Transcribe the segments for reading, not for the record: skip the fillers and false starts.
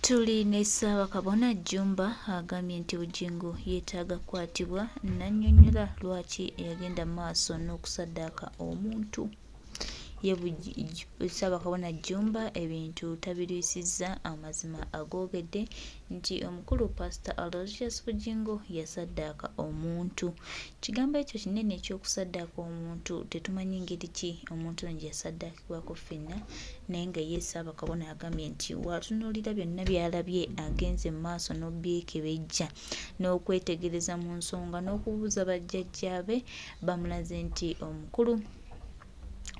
Tuli ne Ssaabakabona Jjumba agambye nti Bujingo yeetaaga kukwatibwa n'annyonnyola lwaki yagenda maaso n'okusaddaaka omuntu. Ye Ssaabakabona Jjumba ebintu tabirwisizza amazima agoogedde nti omukulu Pastor Aloysius Bujingo yasaddaaka omuntu. Kigambo ekyo kinene ekyokusaddaaka omuntu tetumanyi ngeri ki omuntu ono gye yasaddaakibwako ffenna naye nga ye Ssaabakabona agambye nti watunuulira byonna by'alabye agenze mu maaso n'obyekebejja n'okwetegereza mu nsonga n'okubuuza bajjajjaabe bamulaze nti omukulu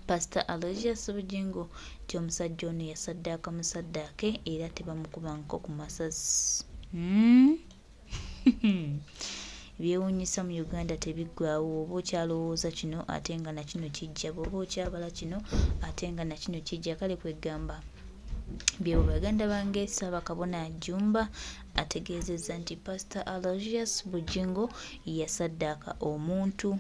Pastor Aloysius Bujingo nti omusajja ono yasaddaaka musaddaake era tebamukubanko ku masasi. Ebyewuunyisa mu Uganda tebiggwaawo. Oba okyalowooza kino ate nga na kino kijja, bw'oba okyabala kino ate nga na kino kijja. Kale kwegamba bye baganda bange Ssaabakabona Jjumba ategeezezza nti Pastor Aloysius Bujingo yasaddaaka omuntu.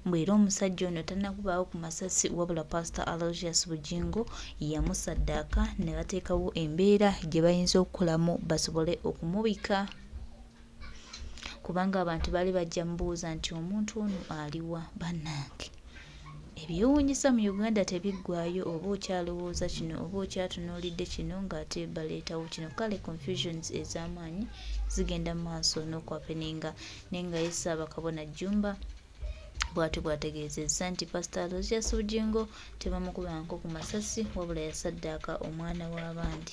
Mbwera omusajja ono tannakubaawo ku masasi wabula Pastor Aloysius Bujingo yamusaddaaka ne bateekawo embeera gye bayinza okukolamu basobole okumubika. Kubanga abantu baali bajja mubuuza nti omuntu ono aliwa bannange. Ebyewuunyisa mu Uganda tebiggwaayo. Oba okyalowooza kino oba okyatunuulidde kino ng'ate baleetawo kino. Kale confusions ez'amaanyi zigenda mu maaso n'okwapeninga naye nga ye Ssaabakabona Jjumba bw'atyo bw'ategeezezza nti Pastor Aloysius Bujingo tebamukubanko ku masasi wabula yasaddaaka omwana w'abandi.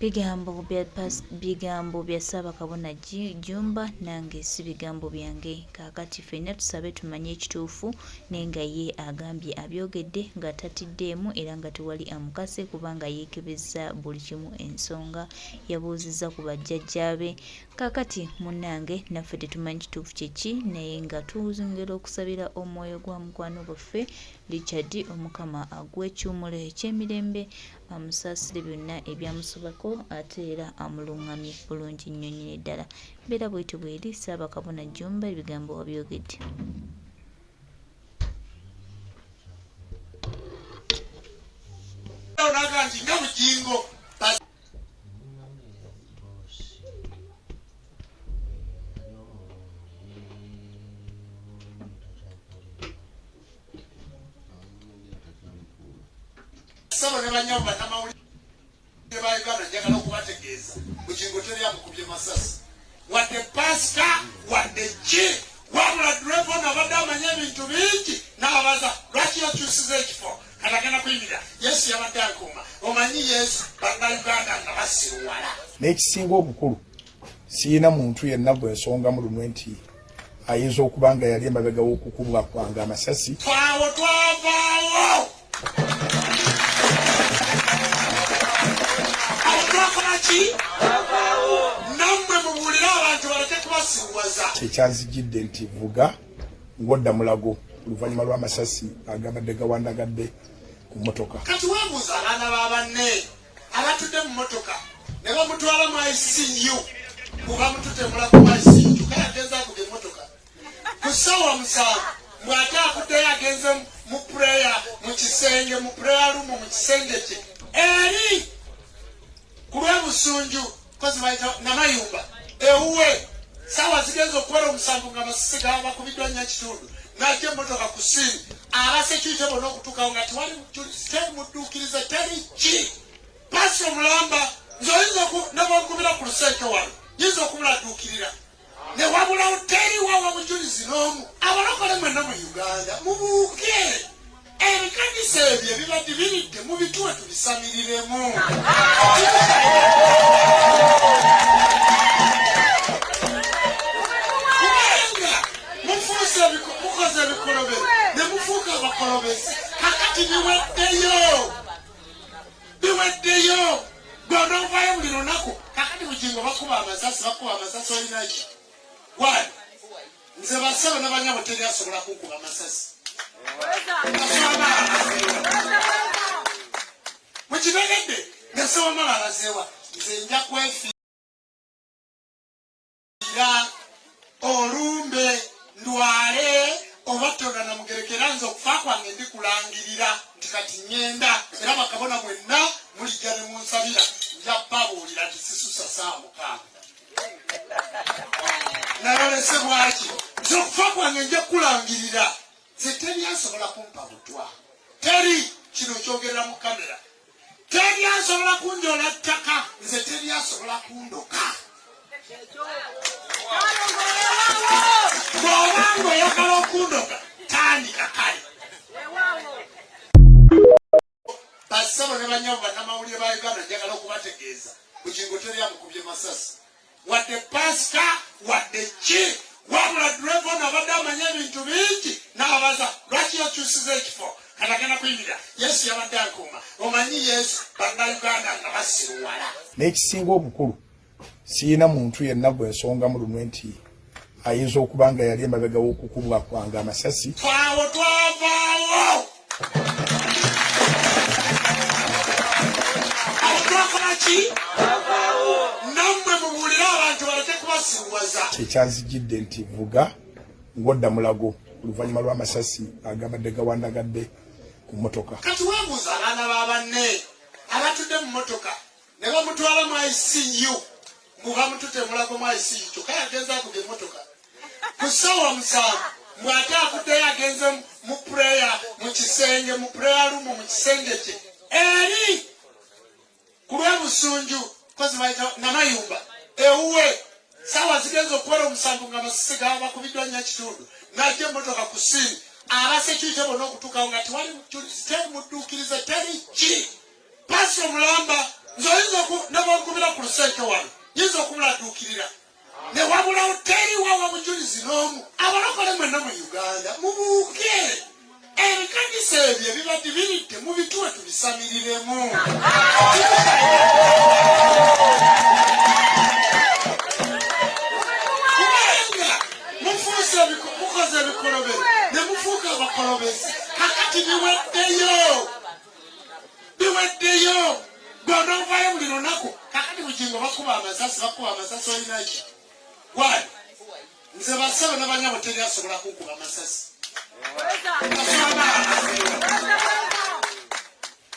Bigambo bya Ssaabakabona Jjumba nange si bigambo byange. Kaakati ffenna tusabe tumanye ekituufu naye nga ye agambye abyogedde nga tatiddeemu era nga tewali amukase kubanga yeekebezza buli kimu ensonga yabuuzizza ku bajjajjaabe. Kaakati munnange naffe tetumanyi kituufu kye ki naye nga tuzongera okusabira omwoyo gwa mukwano gwaffe Richard Omukama agw'ekyumulo eky'emirembe amusaasire byonna ebyamusobako ate era amulungamye bulungi nnyo nnyini ddala. Mbeera bw'etyo bw'eri Ssaabakabona Jjumba ebigambo wabyogedde. Saba ne banyamba n'amawulire ba Uganda njagala okubategeeza Bujingo teri amukubye masasi wadde pasika wadde ki wabula drevo nabadde amanya ebintu bingi n'abaza lwaki yakyusiza ekifo katagenda kuyimira Yesu yabadde akuuma omanyi Yesu bannayuganda nga basiruwala. N'ekisinga obukulu siyina muntu yenna bwe nsonga mu lumu nti ayinza okuba nga yali emabega w'okukubwa kwange amasasi. Twawo twavaawo nammwe mubuulire abantu baleke kubasiwaza. Kyekyanzijjidde nti vuga ng'odda mulago oluvannyuma lw'amasasi agabadde gawandagadde ku mmotoka. Kati weebuuza abaana b'abanne abatudde mu mmotoka ne bamutwala mu ICU kuba mututemula ku ICU kale agenza akubye emmotoka ku ssaawa 7 bw'ate akuddeyo agenze mu pureya mu kisenge mu pureya rumu mu kisenge kye eri kulwa busunju kozi bayita namayumba ewuwe sawa zigenzo okukola omusanvu nga amasisi gaba kubiddwa nnyo ekitundu n'ajja emmotoka ku ssiini abasekyuite bonna okutuukawo nga tewali mudduukiriza teri ki pasi omulamba nzoyinza nabakubira ku luseke wano yinza okumuladuukirira ne wabulawo teri wawa mujulizi n'omu. Abalokole mwenna mu Uganda mubuuke ebikanyisa ebyo ebibadde biridde mu bituwe tubisamiriremu. Kubanga mufuuse mukoze ebikolobero ne mufuuka abakolobezi kakati biweddeyo gw'onoovayo buli lunaku. Kakati Bujingo bakuba amasasi olinaki wani nze basaba n'abanyabo teri asobola kunkuba amasasi. Mukitegedde nasaba mala alazeewa nze nja kwefiira olumbe ndwale oba toga na mugerekera nze okufa kwange ndikulangirira nti kati ngenda era bakabona mwenna mulijja ne munsabira nja babuulira nti sisusa Ssaabakabona. Nalolese bwaki nze okufa kwange nja kulangirira nze teri asobola kumpa butwa, teri kino kyogerera mu kamera, teri asobola kunjoola ttaka, nze teri asobola kundoka. Bw'obanga oyagala okundoka tandika kale. Bassebo ne banyabo bannamawulire ba Uganda njagala okubategeeza Bujingo teri amukubye masasi wadde pasika wadde ki, wabula Drevon abadde amanya ebintu bingi n'abaza lwaki yakyusiza ekifo kati agenda kuyimira Yesu yabadde akuuma. Omanyi Yesu bannayuganda nga basiruwala. N'ekisinga obukulu siyina muntu yenna gwe nsonga mu lunwe nti ayinza okuba nga yali emabega w'okukubwa kwange amasasi. Twawo twavaawo nammwe mubuulire abantu baleke kubasiruwaza. Kyekyanzijjidde nti vuga ng'odda mulago oluvannyuma lw'amasasi agabadde gawandagadde ku mmotoka. Kati weebuuza abaana ba banne abatudde mu mmotoka ne bamutwala mu ICU, mubamutute mulago mu ICU kyokka yagenza akuga emmotoka ku ssaawa 7 mwate avuddeyo agenze mu pureya mu kisenge mu pureya rumu mu kisenge kye eri ku lw'ebusunju kozi bayita namayumba ewuwe saawa zigenza okuwera omusanvu nga amasisi gaba bakubiddwa nnyo ekitundu n'ajja emmotoka ku ssiini abasekyuite bonna okutuukawo nga tewali teri mudduukirize teri ki pasi omulamba nze oyinza nebakubira ku luseke wano yinza okumuladuukirira ne wabulawo teri wawa bujulizi n'omu. Abalokole mwenna mu Uganda mubuuke ebikanyisa ebyo ebibadde biridde mubituwe tubisamiriremu. Mukoze ebikolobero ne mufuuka abakolobezi kakati biweddeyo gwonovayo buli lunaku. Kakati Bujingo bakuba amasasi olinaki wali nze bassebo ne banyabo teri asobola kunkuba amasasi.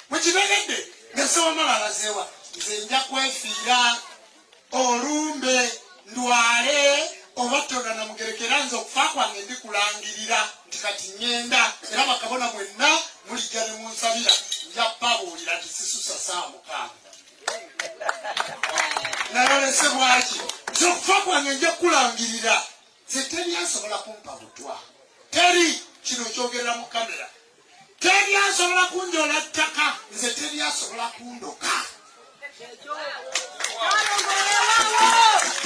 Mukitegedde nesewamala alazeewa nze nja kwefiira olumbe ndwale oba tonda na mugerekera nze okufa kwange ndikulangirira nti kati ngenda era bakabona mwenna mulijja ne munsabira nja babuulira nti sisusa Ssaabakabona. Nalolese bwaki nze okufa kwange nja kulangirira nze teri asobola kumpa butwa, teri kino kyogerera mu kamera, teri asobola kunjoola ttaka, nze teri asobola kundoka.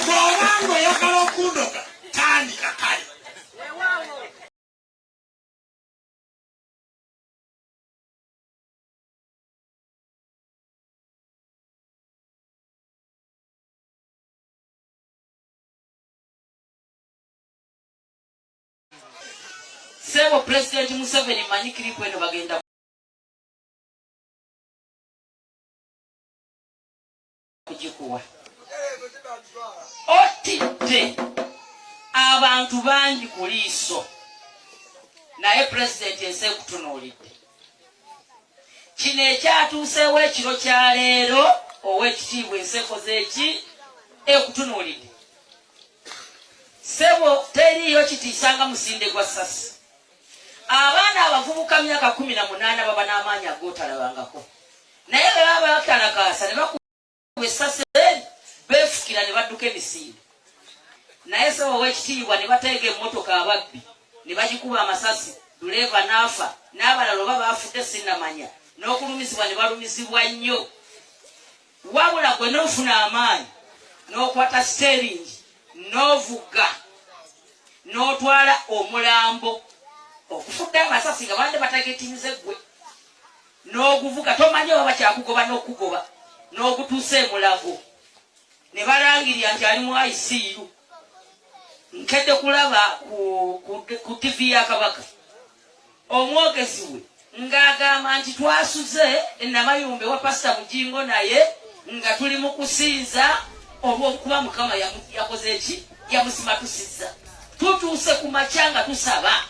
Bw'obanga oyagala okundoka tandika kale. Sebo President Museveni manyi kiripo eno bagenda kugikuwa otidde abantu bangi ku liiso naye President ensi ekutunuulidde. Kino ekyatuuseewo ekiro kya leero ow'ekitiibwa ensi ekoze eki ekutunuulidde. Sebo teriyo kitiisanga musinde gwa ssasi. Abaana abavubuka myaka 18 baba n'amaanyi ag'otalabangako naye bwe baba batalakaasa ne bakuba essasi beefukira ne badduka emisinde. Naye Sebo ow'ekitiibwa ne bateega emmotoka ababbi ne bagikuba amasasi, duleeva n'afa n'abalala oba baafudde sinnamanya n'okulumizibwa ne balumizibwa nnyo. Wabula gwe n'ofuna amaanyi n'okwata steeringi n'ovuga n'otwala omulambo okufudde amasasi nga bande batagetimize gwe n'oguvuga tomanyi oba bakyakugoba n'okugoba n'ogutuusa emulago ne balangirira nti ali mu ICU. Nkedde kulaba ku TV ya Kabaka omwogezi we ng'agamba nti twasuze namayumbe wa Pastor Bujingo naye nga tuli mu kusinza olw'okuba Mukama yakoze eki yamusimatusizza. Tutuuse ku makyanga tusaba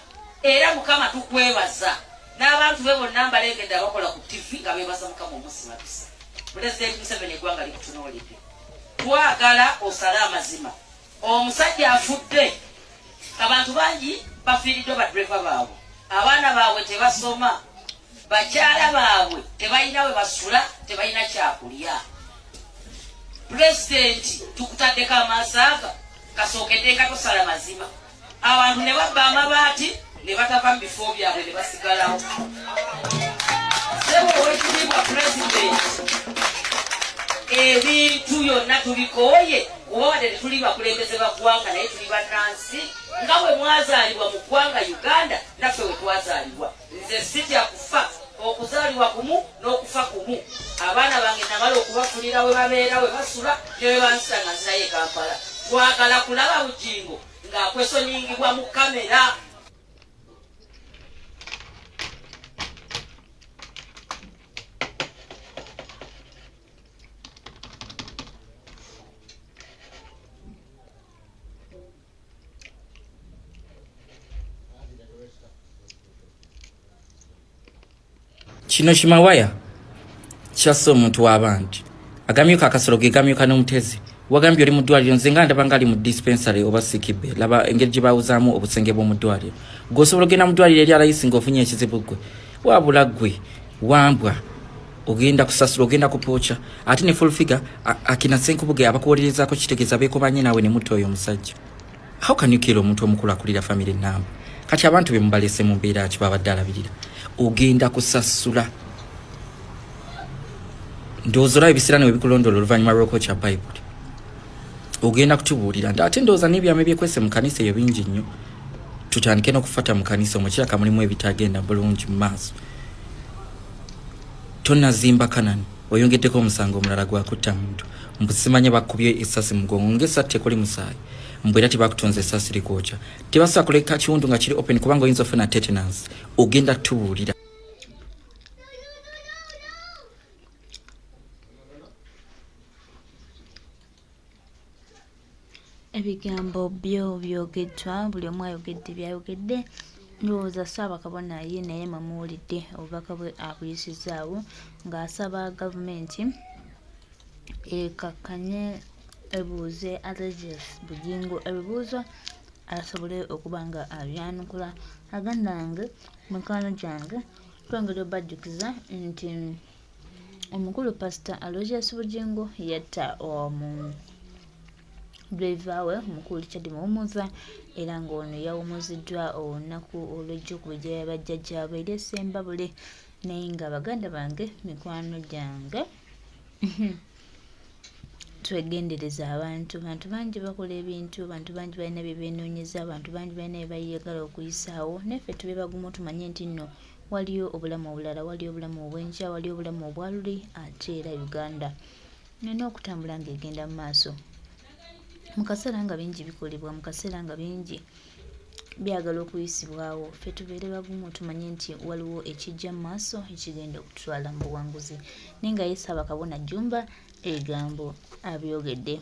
era Mukama tukwebaza n'abantu be bonna mbalengedde abakola ku TV nga beebaza Mukama omusimatuse. President Museveni eggwanga likutunuulidde. Twagala osale amazima. Omusajja afudde. Abantu bangi bafiiriddwa badreva baabwe. Abaana baabwe tebasoma. Bakyala baabwe tebalina we basula, tebalina kyakulya. President tukutaddeko amaaso aga kasookedde nga tosala mazima. Abantu ne babba amabaati ne batava mu bifo byabwe ne basigalawo. Sebo owekitiibwa President, ebintu byonna tubikooye kuba wadde tetuli bakulembeze ba ggwanga naye tuli bannansi nga bwe mwazaalibwa mu ggwanga Uganda naffe we twazaalibwa. Nze sitya kufa, okuzaalibwa kumu n'okufa kumu. Abaana bange namala okubafunira we babeera we basula ne we bansita nga nzirayo e Kampala. Twagala kulaba Bujingo ng'akwesonyingibwa mu kamera. Kino kimawaya kyasse omuntu w'abantu agamyuka akasolo ge gamyuka n'omutezi wagambye oli mu ddwaliro nze nga ndaba nga ali mu dispensary oba sikibe laba engeri gye bawuzaamu obusenge bw'omu ddwaliro gw'osobola ogenda mu ddwaliro eri alayisi ng'ofunye ekizibu gwe wabula ggwe wambwa ogenda kusasula ogenda kupooca ate ne full figure akina Ssenkubuge abakuwolerezaako kitegeeza beekomanye naawe ne mutta oyo omusajja. How can you kill omuntu omukulu akulira family ennamba kati abantu be mubalese mu mbeera ki babadde alabirira ogenda kusasula ndowooza ebisira ne webikulondola oluvannyuma lw'okwokya Bayibuli ogenda kutubuulira nti ate ndowooza n'ebyama ebyekwese mu kanisa eyo bingi nnyo tutandike n'okufata mu kanisa omukiraka mulimu ebitagenda bulungi mu maaso. Tonnazimba Kanani oyongeddeko omusango omulala gwakutta muntu mbusimanye bakubye essasi mu mugongo ng'essasi tekuli musaayi mbwera tebakutonza essasi likwokya tebasobola kuleka kiwundu nga kiri open kubanga oyinza ofuna tetanus ogenda tubuulira. Ebigambo byo byogeddwa buli omu ayogedde byayogedde. Ndowooza Ssaabakabona ye naye mamuwulidde obubaka bwe abuyisizaawo ng'asaba gavumenti ekakkanye ebuuze Azudde Bujingo ebibuuzo asobole okuba nga abyanukula. Aganda wange mukwano gyange twongera obajjukiza nti omukulu Pastor Bujingo yatta driver we omukulu Richard Muwummuza era ng'ono yawummuziddwa olunaku olw'ejjukubiri gye bajjajjaabe eri Ssembabule naye nga baganda bange mikwano gyange twegendereza abantu bangi bakola ebintu bantu bangi balina bye beenoonyeza abantu bangi balina bye bayagala okuyisaawo naffe tube bagumu tumanye nti nno waliyo obulamu obulala waliyo obulamu obw'enkya waliyo obulamu obwaluli ate era Uganda nina okutambula ng'egenda mu maaso mu kaseera nga bingi bikolebwa mu kaseera nga bingi byagala okuyisibwawo ffe tubeere bagumu tumanye nti waliwo ekijja mu maaso ekigenda okutwala mu buwanguzi naye nga ye Ssaabakabona Jjumba ebigambo abyogedde.